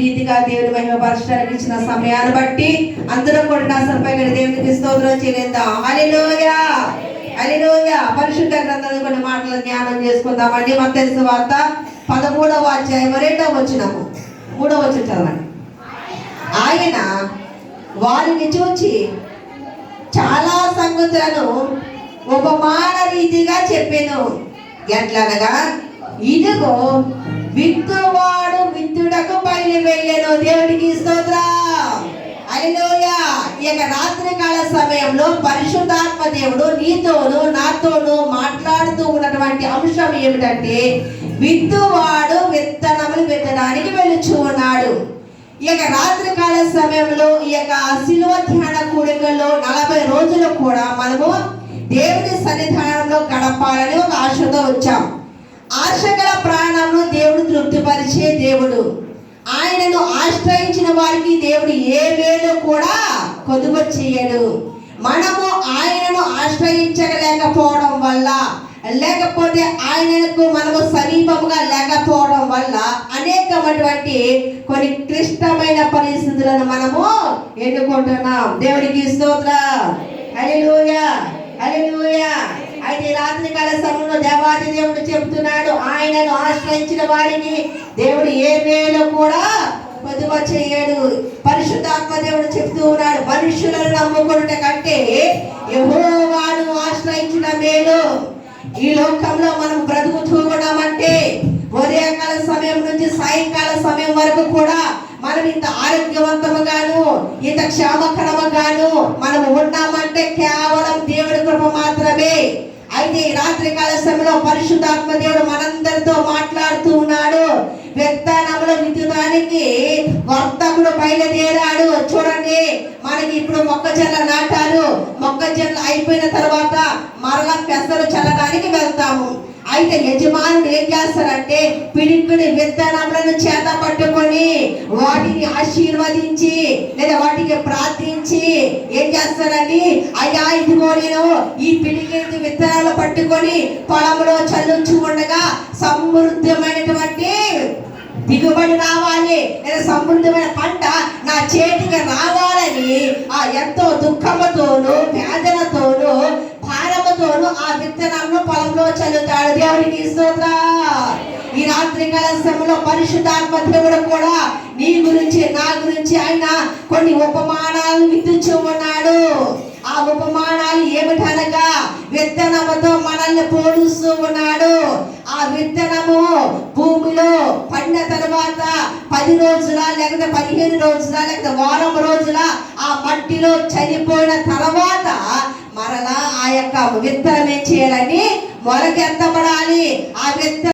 రీతిగా దేవుని మహిమపరచడానికి ఇచ్చిన సమయాన్ని బట్టి అందరూ కూడా నా సరిపై దేవునికి స్తోత్రం చెల్లిద్దాం. హల్లెలూయా హల్లెలూయా. పరిశుద్ధ గ్రంథంలో కొన్ని మాటలు ధ్యానం చేసుకుందామండి. మత్తయి సువార్త 13వ అధ్యాయం 2వ వచనము 3వ వచనం చదవండి. ఆయన వారిని చూచి చాలా సంగతులను ఉపమాన రీతిగా చెప్పెను. ఎట్లనగా, ఇదిగో విత్తువాడు విత్తుటకు బయలు వెళ్ళెను. దేవుడికి స్తోత్రం. హల్లెలూయా. ఈ యొక్క రాత్రికాల సమయంలో పరిశుద్ధాత్మ దేవుడు నీతోను నాతోను మాట్లాడుతూ ఉన్నటువంటి అంశం ఏమిటంటే, విత్తువాడు విత్తనములు విత్తడానికి వెళుచు ఉన్నాడు. ఈ యొక్క రాత్రికాల సమయంలో ఈ యొక్క శిలువ ధ్యాన కూడికల్లో 40 రోజులు కూడా మనము దేవుని సన్నిధానంలో గడపాలని ఒక ఆశతో వచ్చాం. ఆశగల ప్రాణంను దేవుడు తృప్తిపరిచే దేవుడు. ఆయనను ఆశ్రయించిన వారికి దేవుడు ఏ మేలు కూడా కొదువ చేయడు. మనము ఆయనను ఆశ్రయించలేకపోవడం వల్ల, లేకపోతే ఆయనకు మనము సమీపంగా లేకపోవడం వల్ల అనేకమైనటువంటి కొన్ని క్లిష్టమైన పరిస్థితులను మనము ఎన్నుకుంటున్నాం. దేవుడికి స్తోత్రం. హల్లెలూయా హల్లెలూయా. అయితే రాత్రికాల సమయంలో దేవాది దేవుడు చెబుతున్నాడు, ఆయనను ఆశ్రయించిన వారికి దేవుడు ఏ మేలు కూడా పొదువ చేయడు. పరిశుద్ధాత్మ దేవుడు చెప్తూ ఉన్నాడు, మనుషులను నమ్ముకున్నట కంటే యెహోవాను ఆశ్రయించిన మేలు. ఈ లోకంలో మనం బ్రతుకుతూ ఉన్నామంటే ఉదయకాల సమయం నుంచి సాయంకాల సమయం వరకు కూడా మనం ఇంత ఆరోగ్యవంతముగాను ఇంత క్షేమకరముగాను మనం ఉన్నామంటే కేవలం దేవుడి కృప మాత్రమే. అయితే ఈ రాత్రికాల సమయంలో పరిశుద్ధాత్మ దేవుడు మనందరితో మాట్లాడుతూ ఉన్నాడు. విత్తనములు విత్తడానికి వర్తకుడు బయలుదేరాడు. చూడండి, మనకి ఇప్పుడు మొక్కజొన్న నాటారు. మొక్కజొన్న అయిపోయిన తర్వాత మరలా పెసలు చల్లడానికి వెళ్తాము. అయితే యజమానుడు ఏం చేస్తారంటే, పిడికిడి విత్తనములను చేత పట్టుకొని వాటిని ఆశీర్వదించి లేదా వాటికి ప్రార్థించి ఏం చేస్తారండి, అయ్యా ఇదిగో నేను ఈ పిడికిడి విత్తనాలు పట్టుకొని పొలంలో చల్లుచు ఉండగా సమృద్ధమైనటువంటి దిగుబడి రావాలి లేదా సమృద్ధమైన పంట నా చేతికి రావాలని ఆ ఎంతో దుఃఖముతోను వేదనతోను భారముతోను ఆ విత్తనంలో పొలంలో చల్లుతాడు. దేవునికి స్తోత్రం. ఈ రాత్రికాల సమయంలో పరిశుద్ధాత్మ దేవుడు కూడా నీ గురించి నా గురించి ఆయన కొన్ని ఉపమానాలు విత్తుచూ ఉన్నాడు. ఆ ఉపమానాలు ఏమిటనగా, విత్తనముతో మనల్ని పోలుస్తూ ఉన్నాడు. ఆ విత్తనము భూమిలో పడిన తర్వాత 10 రోజుల లేకపోతే 15 రోజుల లేకపోతే వారం రోజుల ఆ మట్టిలో చనిపోయిన తర్వాత మరలా ఆ యొక్క విత్తనం ఏం చేయాలని మొలకెత్తబడాలి. ఆ విత్తనం